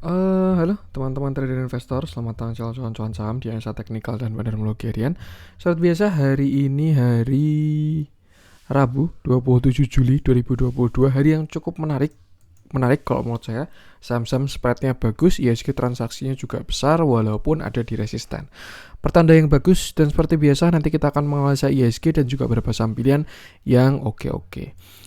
Halo teman-teman trader investor, selamat datang channel cuan-cuan saham di analisa teknikal dan fundamentologi harian. Seperti biasa, hari ini hari Rabu 27 Juli 2022, hari yang cukup menarik kalau menurut saya. Saham-saham spreadnya bagus, IHSG transaksinya juga besar walaupun ada di resisten. Pertanda yang bagus, dan seperti biasa nanti kita akan menganalisa IHSG dan juga beberapa saham pilihan yang oke.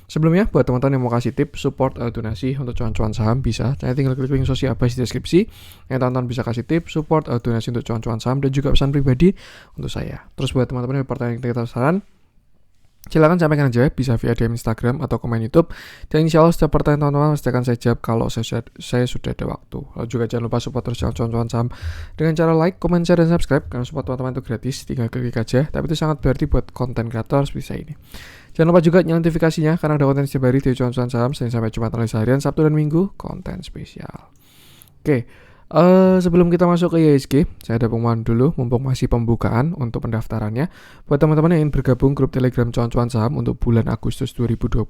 Sebelumnya, buat teman-teman yang mau kasih tip, support, donasi untuk cuan-cuan saham bisa. Saya tinggal klik link sosial di deskripsi. Yang teman-teman bisa kasih tip, support, donasi untuk cuan-cuan saham dan juga pesan pribadi untuk saya. Terus buat teman-teman yang pertanyaan kita saran, silakan sampaikan aja, bisa via DM Instagram atau komen YouTube. Dan insya Allah setiap pertanyaan teman-teman pasti akan saya jawab kalau saya sudah ada waktu. Lalu juga jangan lupa support terus cuan-cuan saham dengan cara like, comment, share, dan subscribe. Karena support teman-teman itu gratis, tinggal klik aja. Tapi itu sangat berarti buat konten kreator seperti saya ini. Jangan lupa juga nyalain notifikasinya karena ada konten setiap hari di cuan-cuan saham, Senin sampai Jumat, analisa harian, Sabtu dan Minggu, konten spesial. Sebelum kita masuk ke IHSG, saya ada pengumuman dulu mumpung masih pembukaan untuk pendaftarannya. Buat teman-teman yang ingin bergabung grup Telegram cuan-cuan saham untuk bulan Agustus 2022,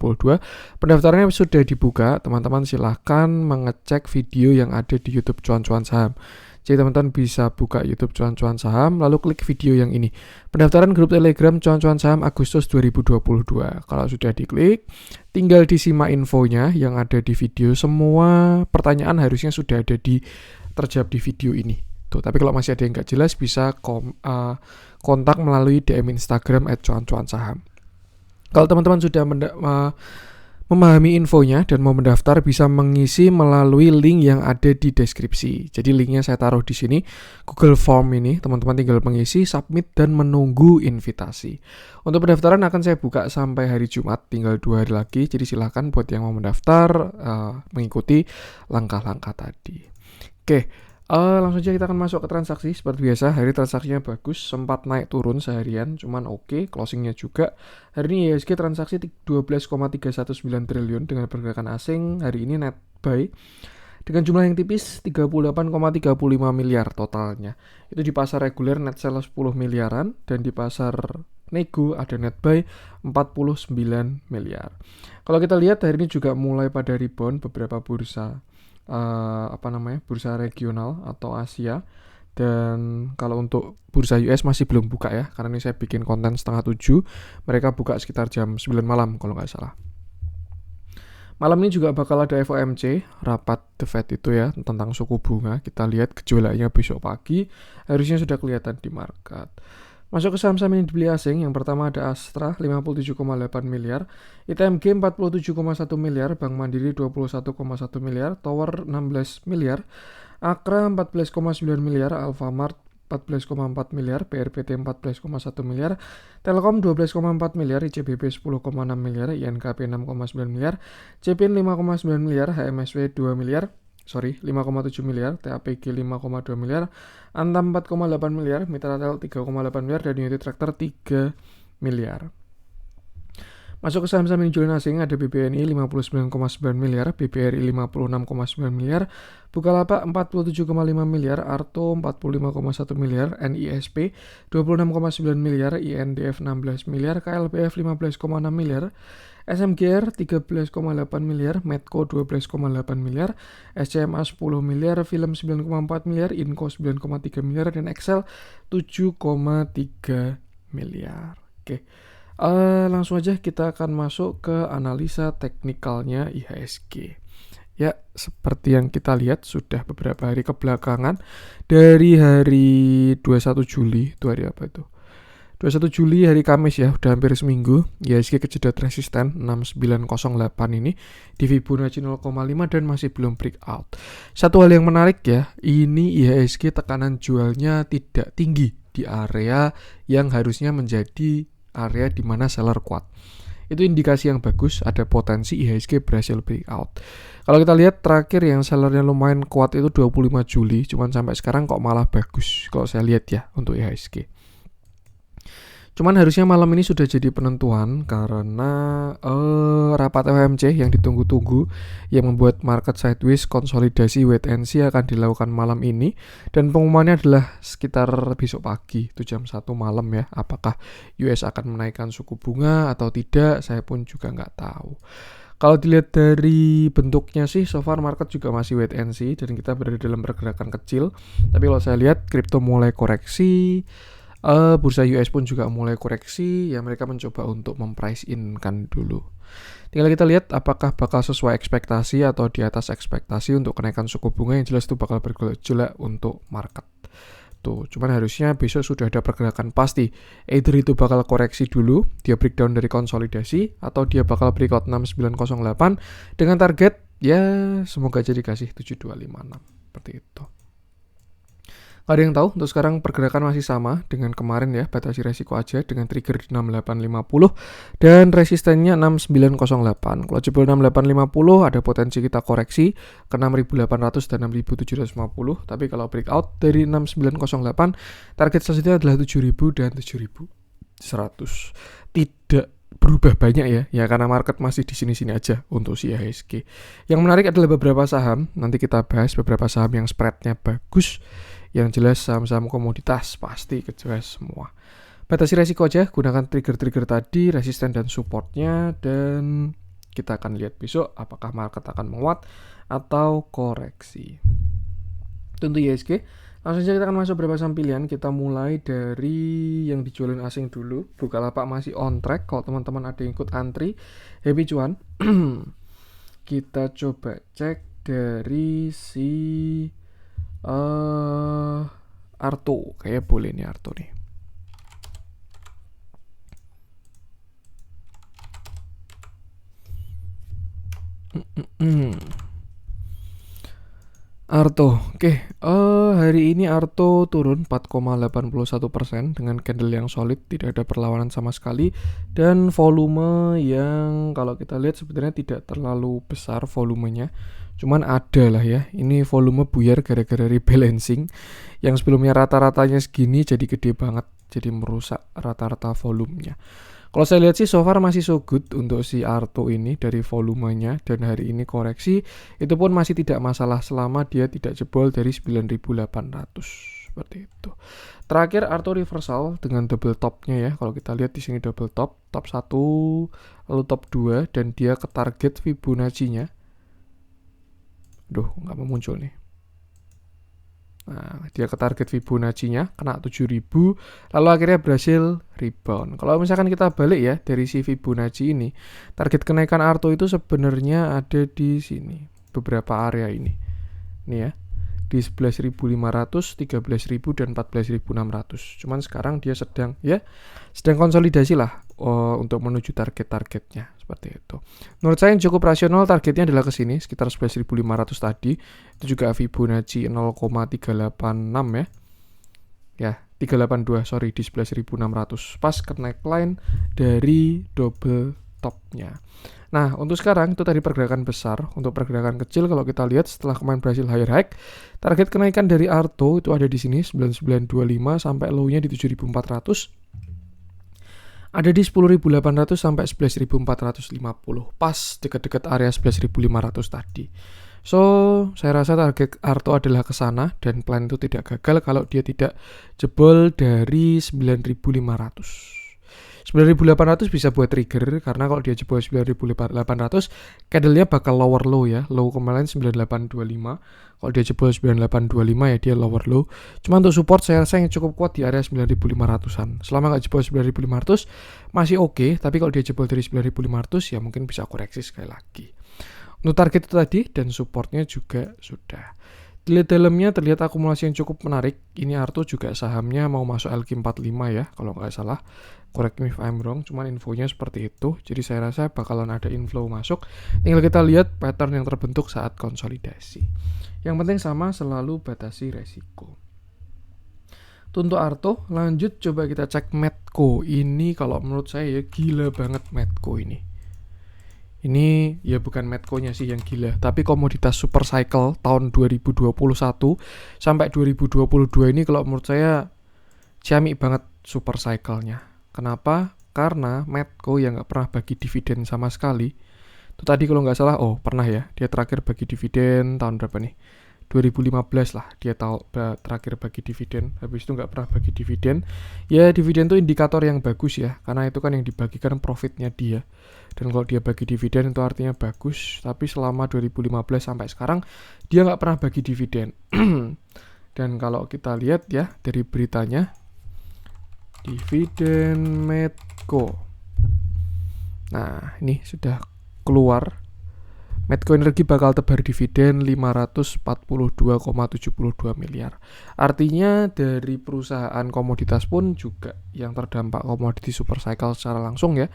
pendaftarannya sudah dibuka. Teman-teman silahkan mengecek video yang ada di YouTube cuan-cuan saham. Jadi teman-teman bisa buka YouTube cuan-cuan saham, lalu klik video yang ini. Pendaftaran grup Telegram cuan-cuan saham Agustus 2022. Kalau sudah diklik, tinggal disimak infonya yang ada di video. Semua pertanyaan harusnya sudah ada terjawab di video ini. Tuh, tapi kalau masih ada yang nggak jelas, bisa kontak melalui DM Instagram @cuan-cuan-saham. Kalau teman-teman sudah memahami infonya dan mau mendaftar, bisa mengisi melalui link yang ada di deskripsi. Jadi linknya saya taruh di sini, Google Form ini. Teman-teman tinggal mengisi, submit, dan menunggu invitasi. Untuk pendaftaran akan saya buka sampai hari Jumat, tinggal 2 hari lagi. Jadi silahkan buat yang mau mendaftar mengikuti langkah-langkah tadi. Langsung saja kita akan masuk ke transaksi. Seperti biasa, hari transaksinya bagus, sempat naik turun seharian, cuman closingnya juga. Hari ini IHSG transaksi 12,319 triliun dengan pergerakan asing. Hari ini net buy dengan jumlah yang tipis 38,35 miliar totalnya. Itu di pasar reguler net sell 10 miliaran dan di pasar nego ada net buy 49 miliar. Kalau kita lihat hari ini juga mulai pada rebound beberapa bursa bursa regional atau Asia. Dan kalau untuk bursa US masih belum buka ya, karena ini saya bikin konten 6:30. Mereka buka sekitar jam 9 malam kalau nggak salah. Malam ini juga bakal ada FOMC, rapat The Fed itu ya, tentang suku bunga. Kita lihat gejolaknya besok pagi, harusnya sudah kelihatan di market. Masuk ke saham-saham yang dibeli asing. Yang pertama ada Astra 57,8 miliar, ITMG 47,1 miliar, Bank Mandiri 21,1 miliar, Tower 16 miliar, Akra 14,9 miliar, Alfamart 14,4 miliar, BRPT 14,1 miliar, Telkom 12,4 miliar, ICBP 10,6 miliar, INKP 6,9 miliar, CPIN 5,9 miliar, HMSW 5,7 miliar, TAPG 5,2 miliar, Antam 4,8 miliar, Mitratel 3,8 miliar, dan United Tractor 3 miliar. Masuk ke saham-saham yang jualan asing, ada BBNI 59,9 miliar, BBRI 56,9 miliar, Bukalapak 47,5 miliar, Arto 45,1 miliar, NISP 26,9 miliar, INDF 16 miliar, KLPF 15,6 miliar, SMGR 13,8 miliar, Medco 12,8 miliar, SCMA 10 miliar, Film 9,4 miliar, Inco 9,3 miliar, dan Excel 7,3 miliar. Langsung aja kita akan masuk ke analisa teknikalnya IHSG. Ya, seperti yang kita lihat sudah beberapa hari kebelakangan, dari hari 21 Juli, itu hari apa itu? 21 Juli hari Kamis ya, udah hampir seminggu. IHSG kejedot resisten 6908 ini di Fibonacci 0,5 dan masih belum breakout. Satu hal yang menarik ya, ini IHSG tekanan jualnya tidak tinggi di area yang harusnya menjadi area di mana seller kuat. Itu indikasi yang bagus, ada potensi IHSG berhasil breakout. Kalau kita lihat terakhir yang sellernya lumayan kuat itu 25 Juli, cuman sampai sekarang kok malah bagus kalau saya lihat ya untuk IHSG. Cuman harusnya malam ini sudah jadi penentuan karena rapat FOMC yang ditunggu-tunggu yang membuat market sideways, konsolidasi wait and see akan dilakukan malam ini, dan pengumumannya adalah sekitar besok pagi itu jam 1 malam ya. Apakah US akan menaikkan suku bunga atau tidak, saya pun juga nggak tahu. Kalau dilihat dari bentuknya sih, so far market juga masih wait and see dan kita berada dalam pergerakan kecil. Tapi kalau saya lihat kripto mulai koreksi, bursa US pun juga mulai koreksi, ya mereka mencoba untuk memprice in kan dulu. Tinggal kita lihat apakah bakal sesuai ekspektasi atau di atas ekspektasi untuk kenaikan suku bunga. Yang jelas itu bakal bergejolak untuk market. Tuh, cuman harusnya besok sudah ada pergerakan pasti. Either itu bakal koreksi dulu, dia breakdown dari konsolidasi, atau dia bakal breakout 6908 dengan target ya semoga aja dikasih 7256 seperti itu. Gak ada yang tahu, untuk sekarang pergerakan masih sama dengan kemarin ya, batasi resiko aja dengan trigger di 6850 dan resistennya 6908. Kalau jebol 6850 ada potensi kita koreksi ke 6800 dan 6750, tapi kalau breakout dari 6908 target selanjutnya adalah 7000 dan 7100. Tidak berubah banyak ya karena market masih di sini-sini aja untuk si IHSG. Yang menarik adalah beberapa saham, nanti kita bahas beberapa saham yang spreadnya bagus. Yang jelas saham-saham komoditas pasti kejelas semua. Batasi resiko aja, gunakan trigger-trigger tadi, resisten dan supportnya, dan kita akan lihat besok apakah market akan menguat atau koreksi. Tentu IHSG. Langsung saja kita akan masuk beberapa saham pilihan. Kita mulai dari yang dijualin asing dulu. Bukalapak masih on track. Kalau teman-teman ada yang ikut antri, happy cuan. Kita coba cek dari si Arto, kayak boleh nih Arto nih. Arto, oke. Hari ini Arto turun 4,81% dengan candle yang solid, tidak ada perlawanan sama sekali, dan volume yang kalau kita lihat sebenarnya tidak terlalu besar volumenya. Cuman ada lah ya, ini volume buyar gara-gara rebalancing. Yang sebelumnya rata-ratanya segini jadi gede banget, jadi merusak rata-rata volumenya. Kalau saya lihat sih so far masih so good untuk si Arto ini dari volumenya, dan hari ini koreksi itu pun masih tidak masalah selama dia tidak jebol dari 9800 seperti itu. Terakhir Arto reversal dengan double topnya ya. Kalau kita lihat di sini double top 1 lalu top 2 dan dia ke target Fibonacci-nya. Duh, nggak mau muncul nih. Nah, dia ke target Fibonacci-nya, kena 7000, lalu akhirnya berhasil rebound. Kalau misalkan kita balik ya, dari si Fibonacci ini, target kenaikan Arto itu sebenarnya ada di sini, beberapa area ini. Nih ya, di 11.500, 13.000, dan 14.600. Cuman sekarang dia sedang konsolidasi lah untuk menuju target-targetnya seperti itu. Menurut saya yang cukup rasional targetnya adalah ke sini sekitar 11.500 tadi. Itu juga Fibonacci 0,386 ya. Ya, 382 di 11.600. Pas ke neckline dari double topnya. Nah, untuk sekarang itu tadi pergerakan besar. Untuk pergerakan kecil kalau kita lihat setelah kemarin berhasil higher high, target kenaikan dari Arto itu ada di sini 9925 sampai low-nya di 7400. Ada di 10.800 sampai 11.450. Pas dekat-dekat area 11.500 tadi. So, saya rasa target Arto adalah ke sana dan plan itu tidak gagal kalau dia tidak jebol dari 9.500. 9.800 bisa buat trigger karena kalau dia jebol 9.800 candle-nya bakal lower low ya. Low kemarin 9825. Kalau dia jebol 9825 ya dia lower low. Cuma untuk support saya rasa yang cukup kuat di area 9.500-an. Selama nggak jebol 9.500 masih oke, tapi kalau dia jebol dari 9.500 ya mungkin bisa koreksi sekali lagi. Untuk target itu tadi dan supportnya juga sudah. Dilihat dalamnya terlihat akumulasi yang cukup menarik. Ini Arto juga sahamnya mau masuk LQ45 ya kalau nggak salah. Correct me if I'm wrong, cuman infonya seperti itu. Jadi saya rasa bakalan ada inflow masuk. Tinggal kita lihat pattern yang terbentuk saat konsolidasi. Yang penting sama, selalu batasi resiko. Untuk Arto, lanjut coba kita cek Medco. Ini kalau menurut saya ya gila banget Medco ini. Ini ya bukan Medco-nya sih yang gila, tapi komoditas super cycle tahun 2021 sampai 2022 ini kalau menurut saya ciamik banget super cycle-nya. Kenapa? Karena Medco yang nggak pernah bagi dividen sama sekali. Itu tadi kalau nggak salah, pernah ya, dia terakhir bagi dividen tahun berapa nih? 2015 lah dia terakhir bagi dividen. Habis itu nggak pernah bagi dividen. Ya dividen itu indikator yang bagus ya, karena itu kan yang dibagikan profitnya dia. Dan kalau dia bagi dividen itu artinya bagus. Tapi selama 2015 sampai sekarang dia nggak pernah bagi dividen. Dan kalau kita lihat ya dari beritanya, dividen Medco. Nah, ini sudah keluar. Medco Energi bakal tebar dividen 542,72 miliar. Artinya dari perusahaan komoditas pun juga yang terdampak komoditi super cycle secara langsung ya,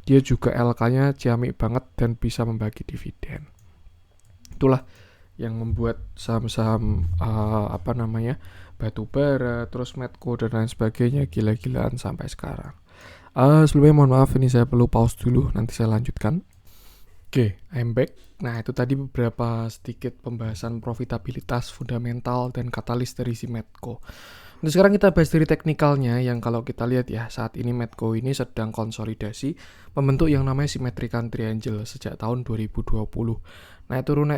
dia juga LK-nya ciamik banget dan bisa membagi dividen. Itulah yang membuat saham-saham batu bara, terus Medco dan lain sebagainya gila-gilaan sampai sekarang. Sebelumnya mohon maaf, ini saya perlu pause dulu, nanti saya lanjutkan. Oke, I'm back. Nah, itu tadi beberapa sedikit pembahasan profitabilitas, fundamental, dan katalis dari si Medco. Nah, sekarang kita bahas dari teknikalnya, yang kalau kita lihat ya, saat ini Medco ini sedang konsolidasi membentuk yang namanya symmetrical triangle sejak tahun 2020. Naik turun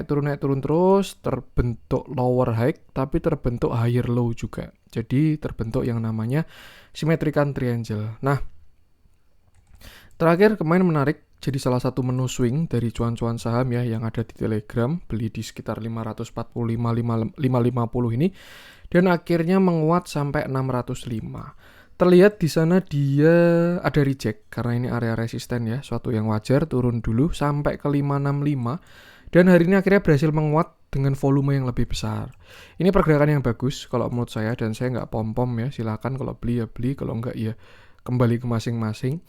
terus, terbentuk lower high, tapi terbentuk higher low juga. Jadi terbentuk yang namanya symmetrical triangle. Nah, terakhir kemarin menarik, jadi salah satu menu swing dari cuan-cuan saham ya yang ada di Telegram, beli di sekitar 545 550 ini, dan akhirnya menguat sampai 605. Terlihat di sana dia ada reject karena ini area resisten ya, suatu yang wajar, turun dulu sampai ke 565 dan hari ini akhirnya berhasil menguat dengan volume yang lebih besar. Ini pergerakan yang bagus kalau menurut saya, dan saya nggak pom-pom ya, silakan kalau beli ya beli, kalau nggak ya kembali ke masing-masing.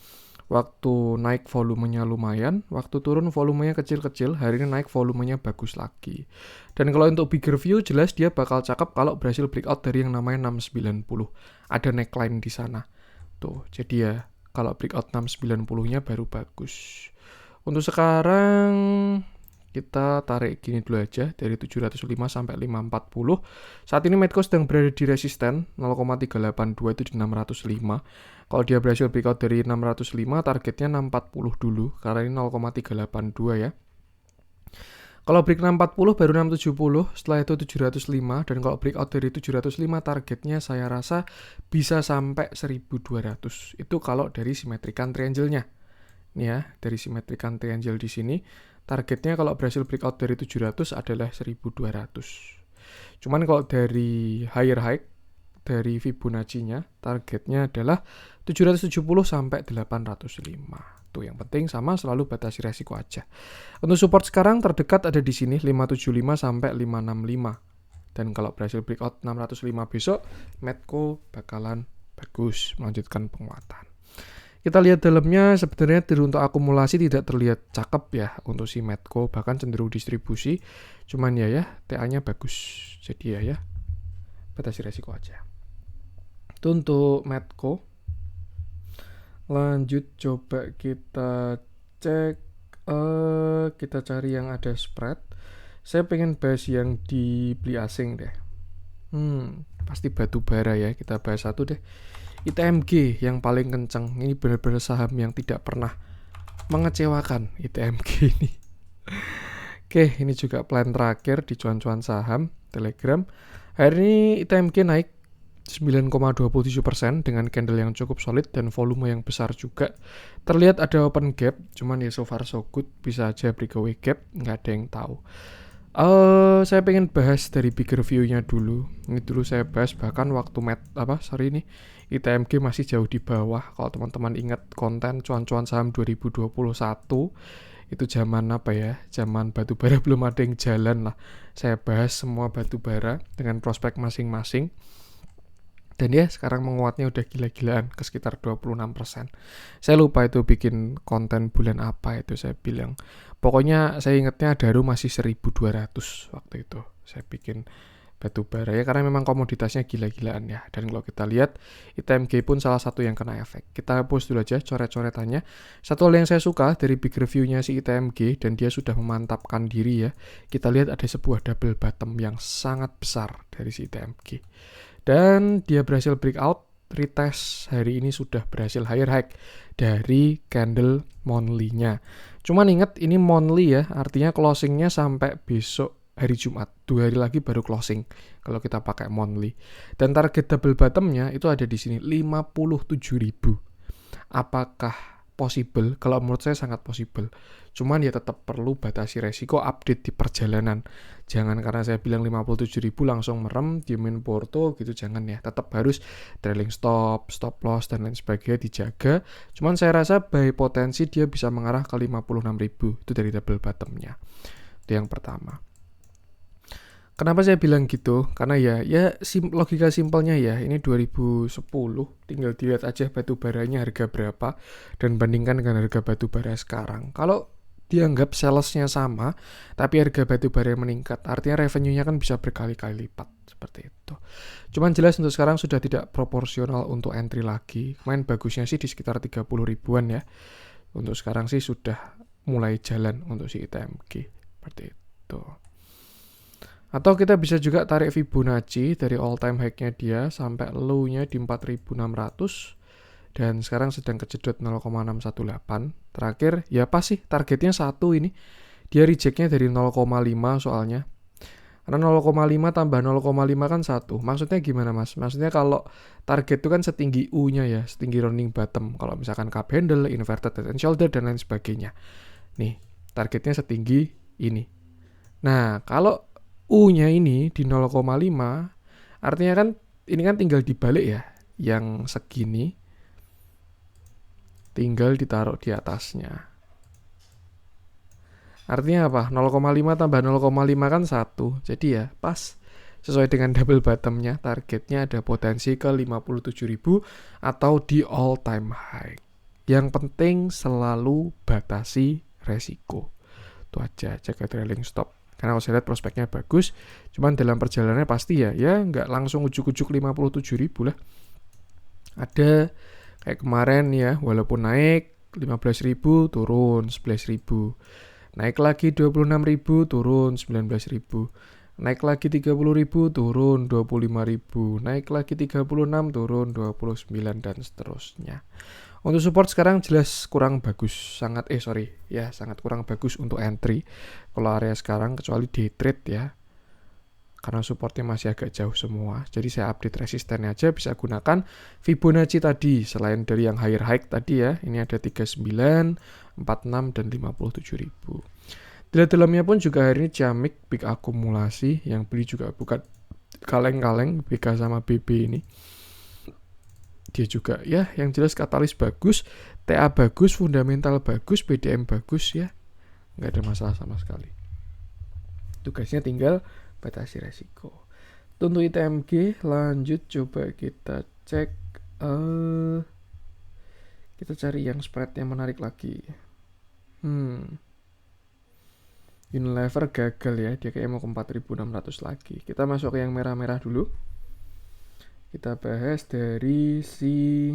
Waktu naik volumenya lumayan, waktu turun volumenya kecil-kecil, hari ini naik volumenya bagus lagi. Dan kalau untuk bigger view jelas dia bakal cakep kalau berhasil breakout dari yang namanya 690. Ada neckline di sana. Tuh, jadi ya kalau breakout 690-nya baru bagus. Untuk sekarang kita tarik gini dulu aja dari 705 sampai 540. Saat ini Medco sedang berada di resisten 0,382 itu di 605. Kalau dia berhasil breakout dari 605, targetnya 640 dulu karena ini 0,382 ya. Kalau break 640 baru 670, setelah itu 705, dan kalau breakout dari 705 targetnya saya rasa bisa sampai 1200. Itu kalau dari symmetrical triangle-nya. Nih ya, dari symmetrical triangle di sini targetnya kalau berhasil breakout dari 700 adalah 1200. Cuman kalau dari higher high dari Fibonacci-nya targetnya adalah 770 sampai 805. Tuh yang penting sama, selalu batasi resiko aja. Untuk support sekarang terdekat ada di sini 575 sampai 565. Dan kalau berhasil breakout 605 besok, Medco bakalan bagus melanjutkan penguatan. Kita lihat dalamnya sebenarnya untuk akumulasi tidak terlihat cakep ya untuk si Medco, bahkan cenderung distribusi. Cuman ya TA-nya bagus. Jadi ya batasi resiko aja. Itu untuk Medco. Lanjut coba kita cek, kita cari yang ada spread. Saya pengen bahas yang dibeli asing deh. Pasti batu bara ya, kita bahas satu deh. ITMG yang paling kenceng. Ini benar-benar saham yang tidak pernah mengecewakan, ITMG ini. Oke, ini juga plan terakhir di cuan-cuan saham Telegram. Hari ini ITMG naik 9,27% dengan candle yang cukup solid dan volume yang besar juga. Terlihat ada open gap, cuman ya so far so good, bisa aja breakaway gap, nggak ada yang tahu. Saya pengen bahas dari bigger view-nya dulu. Ini dulu saya bahas bahkan waktu ini ITMG masih jauh di bawah. Kalau teman-teman ingat konten cuan-cuan saham 2021, itu zaman zaman batubara belum ada yang jalan lah. Saya bahas semua batubara dengan prospek masing-masing. Dan ya sekarang menguatnya udah gila-gilaan ke sekitar 26%. Saya lupa itu bikin konten bulan apa itu saya bilang. Pokoknya saya ingatnya Daru masih 1200 waktu itu. Saya bikin batubara ya karena memang komoditasnya gila-gilaan ya. Dan kalau kita lihat ITMG pun salah satu yang kena efek. Kita post dulu aja coret-coretannya. Satu hal yang saya suka dari big review-nya si ITMG dan dia sudah memantapkan diri ya. Kita lihat ada sebuah double bottom yang sangat besar dari si ITMG. Dan dia berhasil breakout, retest hari ini sudah berhasil higher high dari candle monthly-nya. Cuman ingat ini monthly ya, artinya closing-nya sampai besok hari Jumat. 2 hari lagi baru closing kalau kita pakai monthly. Dan target double bottom-nya itu ada di sini 57.000. Apakah possible, kalau menurut saya sangat possible. Cuman ya tetap perlu batasi resiko update di perjalanan. Jangan karena saya bilang 57.000 langsung merem, diemin Porto gitu, jangan ya. Tetap harus trailing stop, stop loss, dan lain sebagainya dijaga. Cuman saya rasa by potensi dia bisa mengarah ke 56.000, itu dari double bottomnya. Itu yang pertama. Kenapa saya bilang gitu? Karena logika simpelnya ya, ini 2010, tinggal dilihat aja batu baranya harga berapa dan bandingkan dengan harga batu bara sekarang. Kalau dianggap salesnya sama, tapi harga batu bara meningkat, artinya revenue-nya kan bisa berkali-kali lipat, seperti itu. Cuman jelas untuk sekarang sudah tidak proporsional untuk entry lagi. Main bagusnya sih di sekitar 30 ribuan ya. Untuk sekarang sih sudah mulai jalan untuk si ITMG, seperti itu. Atau kita bisa juga tarik Fibonacci dari all time high-nya dia sampai low-nya di 4.600 dan sekarang sedang kejedot 0,618. Terakhir ya pas sih targetnya 1 ini. Dia reject-nya dari 0,5 soalnya. Karena 0,5 tambah 0,5 kan 1. Maksudnya gimana Mas? Maksudnya kalau target itu kan setinggi U-nya ya, setinggi rounding bottom. Kalau misalkan cup handle, inverted head and shoulder dan lain sebagainya. Nih, targetnya setinggi ini. Nah, kalau U-nya ini di 0,5, artinya kan ini kan tinggal dibalik ya, yang segini tinggal ditaruh di atasnya. Artinya apa? 0,5 tambah 0,5 kan 1. Jadi ya pas sesuai dengan double bottomnya, targetnya ada potensi ke 57.000 atau di all time high. Yang penting selalu batasi resiko. Itu aja, jaga trailing stop. Karena kalau saya lihat prospeknya bagus, cuman dalam perjalanannya pasti ya nggak langsung ujuk-ujuk 57.000 lah. Ada kayak kemarin ya, walaupun naik 15.000 turun 11.000. Naik lagi 26.000 turun 19.000. Naik lagi 30.000 turun 25.000. Naik lagi 36 turun 29 dan seterusnya. Untuk support sekarang jelas kurang bagus, sangat kurang bagus untuk entry kalau area sekarang, kecuali day trade ya. Karena supportnya masih agak jauh semua. Jadi saya update resistennya aja, bisa gunakan Fibonacci tadi selain dari yang higher high tadi ya. Ini ada 39, 46 dan 57.000. Dalamnya pun juga hari ini Ciamik big akumulasi, yang beli juga bukan kaleng-kaleng BK sama BB ini. Dia juga ya, yang jelas katalis bagus, TA bagus, fundamental bagus, BDM bagus ya, nggak ada masalah sama sekali. Tugasnya tinggal batasi resiko. Untuk ITMG lanjut, coba kita cek, kita cari yang spread yang menarik lagi. Unilever gagal ya, dia kayak mau ke 4.600 lagi. Kita masuk ke yang merah-merah dulu. Kita bahas dari si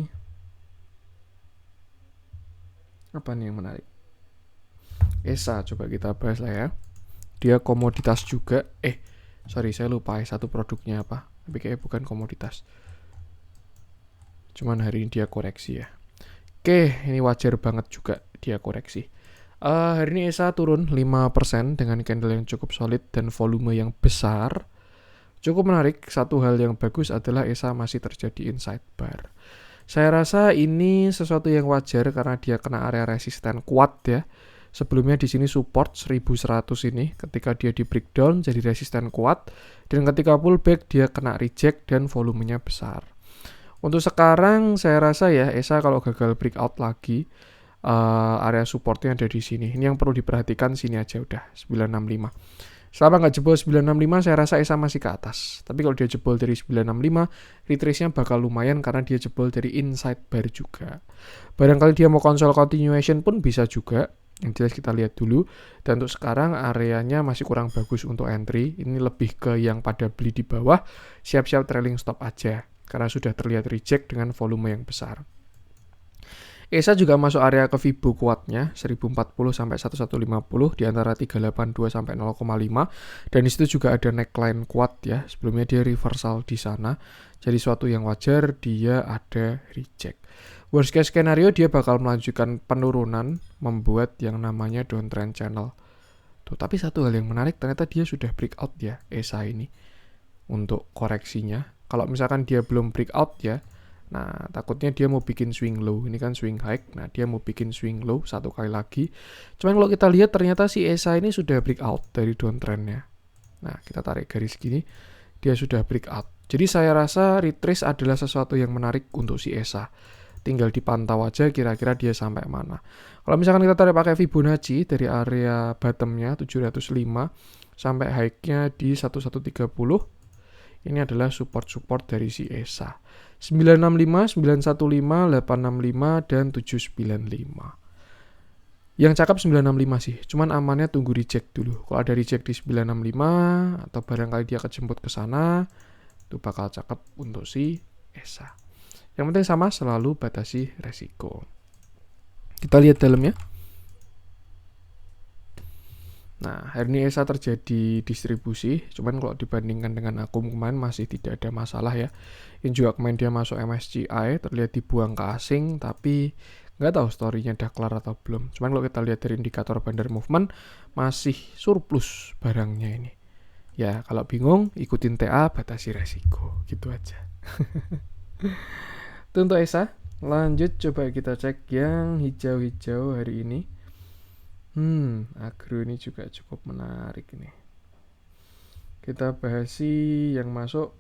apa nih yang menarik? ESA, coba kita bahas lah ya. Dia komoditas juga. Saya lupa satu produknya apa. Tapi kayaknya bukan komoditas. Cuman hari ini dia koreksi ya. Oke, ini wajar banget juga dia koreksi. Hari ini ESA turun 5% dengan candle yang cukup solid dan volume yang besar. Cukup menarik, satu hal yang bagus adalah ESA masih terjadi inside bar. Saya rasa ini sesuatu yang wajar karena dia kena area resisten kuat ya. Sebelumnya di sini support 1100 ini, ketika dia di breakdown jadi resisten kuat, dan ketika pullback dia kena reject dan volumenya besar. Untuk sekarang saya rasa ya ESA kalau gagal breakout lagi, area supportnya ada di sini. Ini yang perlu diperhatikan, sini aja udah 965. Selama nggak jebol 965, saya rasa ESA masih ke atas. Tapi kalau dia jebol dari 965, retrace-nya bakal lumayan karena dia jebol dari inside bar juga. Barangkali dia mau console continuation pun bisa juga. Yang jelas kita lihat dulu. Dan untuk sekarang areanya masih kurang bagus untuk entry. Ini lebih ke yang pada beli di bawah, siap-siap trailing stop aja. Karena sudah terlihat reject dengan volume yang besar. ESA juga masuk area ke Fibo kuatnya 1040 sampai 1150 di antara 382 sampai 0,5, dan di situ juga ada neckline kuat ya. Sebelumnya dia reversal di sana. Jadi suatu yang wajar dia ada reject. Worst case skenario dia bakal melanjutkan penurunan, membuat yang namanya downtrend channel. Tuh, tapi satu hal yang menarik, ternyata dia sudah breakout ya ESA ini untuk koreksinya. Kalau misalkan dia belum breakout ya, Nah, takutnya dia mau bikin swing low. Ini kan swing high. Nah, dia mau bikin swing low satu kali lagi. Cuman kalau kita lihat ternyata si ESA ini sudah breakout dari downtrendnya. Nah, kita tarik garis gini. Dia sudah breakout. Jadi saya rasa retrace adalah sesuatu yang menarik untuk si ESA. Tinggal dipantau aja kira-kira dia sampai mana. Kalau misalkan kita tarik pakai Fibonacci dari area bottomnya 705 sampai high-nya di 1130. Ini adalah support-support dari si ESA. 965, 915, 865, dan 795. Yang cakep 965 sih, cuman amannya tunggu reject dulu. Kalau ada reject di 965 atau barangkali dia kejemput ke sana, itu bakal cakep untuk si ESA. Yang penting sama, selalu batasi resiko. Kita lihat dalamnya. Nah, hari ini ESA terjadi distribusi, cuman kalau dibandingkan dengan Akum kemarin masih tidak ada masalah ya. Ini juga kemarin dia masuk MSCI, terlihat dibuang ke asing, tapi nggak tahu story-nya udah kelar atau belum. Cuman kalau kita lihat dari indikator bandar movement, masih surplus barangnya ini. Ya, kalau bingung, ikutin TA, batasi resiko. Gitu aja. Itu untuk ESA. Lanjut, coba kita cek yang hijau-hijau hari ini. Agro ini juga cukup menarik nih. Kita bahas sih yang masuk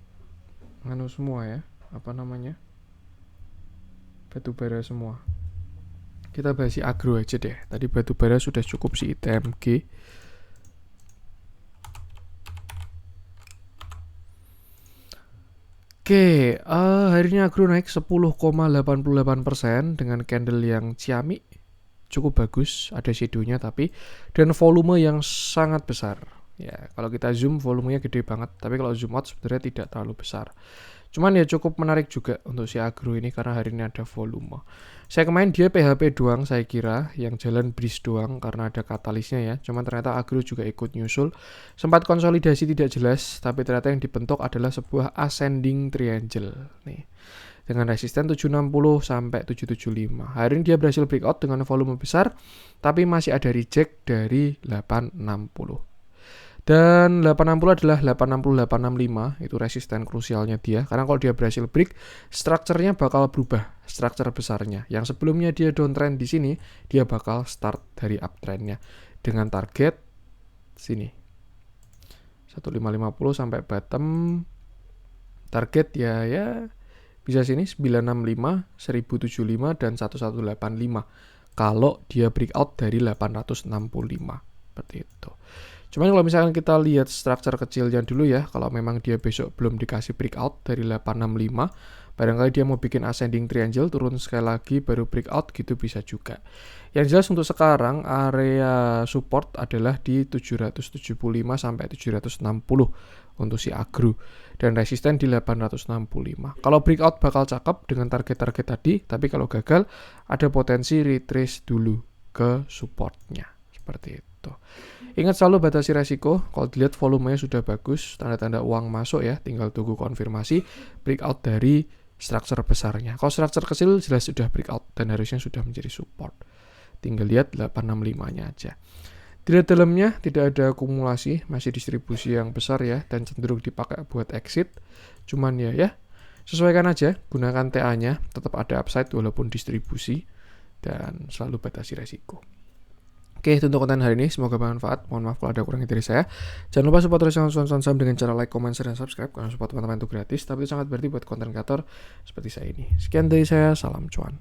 semua ya. Apa namanya? Batubara semua. Kita bahas si agro aja deh. Tadi batubara sudah cukup si ITMG. Oke, hari ini agro naik 10,88% dengan candle yang ciamik. Cukup bagus, ada shadow-nya tapi, dan volume yang sangat besar. Ya, kalau kita zoom volumenya gede banget, tapi kalau zoom out sebenarnya tidak terlalu besar. Cuman ya cukup menarik juga untuk si agro ini karena hari ini ada volume. Saya kemarin dia PHP doang saya kira, yang jalan breeze doang karena ada katalisnya ya. Cuman ternyata agro juga ikut nyusul. Sempat konsolidasi tidak jelas, tapi ternyata yang dibentuk adalah sebuah ascending triangle. Nih. Dengan resisten 760 sampai 775. Hari ini dia berhasil breakout dengan volume besar, tapi masih ada reject dari 860. Dan 860 adalah 860-865, itu resisten krusialnya dia. Karena kalau dia berhasil break, strukturnya bakal berubah, struktur besarnya. Yang sebelumnya dia downtrend di sini, dia bakal start dari uptrendnya. Dengan target sini. 1550 sampai bottom. Target ya bisa sini 965, 1075, dan 1185. Kalau dia breakout dari 865. Seperti itu. Cuman kalau misalkan kita lihat struktur kecilnya dulu ya, kalau memang dia besok belum dikasih breakout dari 865, barangkali dia mau bikin ascending triangle, turun sekali lagi baru breakout gitu bisa juga. Yang jelas untuk sekarang area support adalah di 775 sampai 760 untuk si agro. Dan resisten di 865. Kalau breakout bakal cakep dengan target-target tadi, tapi kalau gagal ada potensi retrace dulu ke supportnya. Seperti itu. Ingat selalu batasi resiko. Kalau dilihat volumenya sudah bagus, tanda-tanda uang masuk ya, tinggal tunggu konfirmasi breakout dari struktur besarnya. Kalau struktur kecil jelas sudah breakout dan harusnya sudah menjadi support. Tinggal lihat 865-nya aja. Tidak dalamnya tidak ada akumulasi, masih distribusi yang besar ya, dan cenderung dipakai buat exit. Cuman ya, sesuaikan aja, gunakan TA-nya, tetap ada upside walaupun distribusi, dan selalu batasi resiko. Oke, itu untuk konten hari ini, semoga bermanfaat. Mohon maaf kalau ada kurangnya dari saya. Jangan lupa support terus saham dengan cara like, comment, share, dan subscribe, karena support teman-teman itu gratis, tapi itu sangat berarti buat konten kreator seperti saya ini. Sekian dari saya, salam cuan.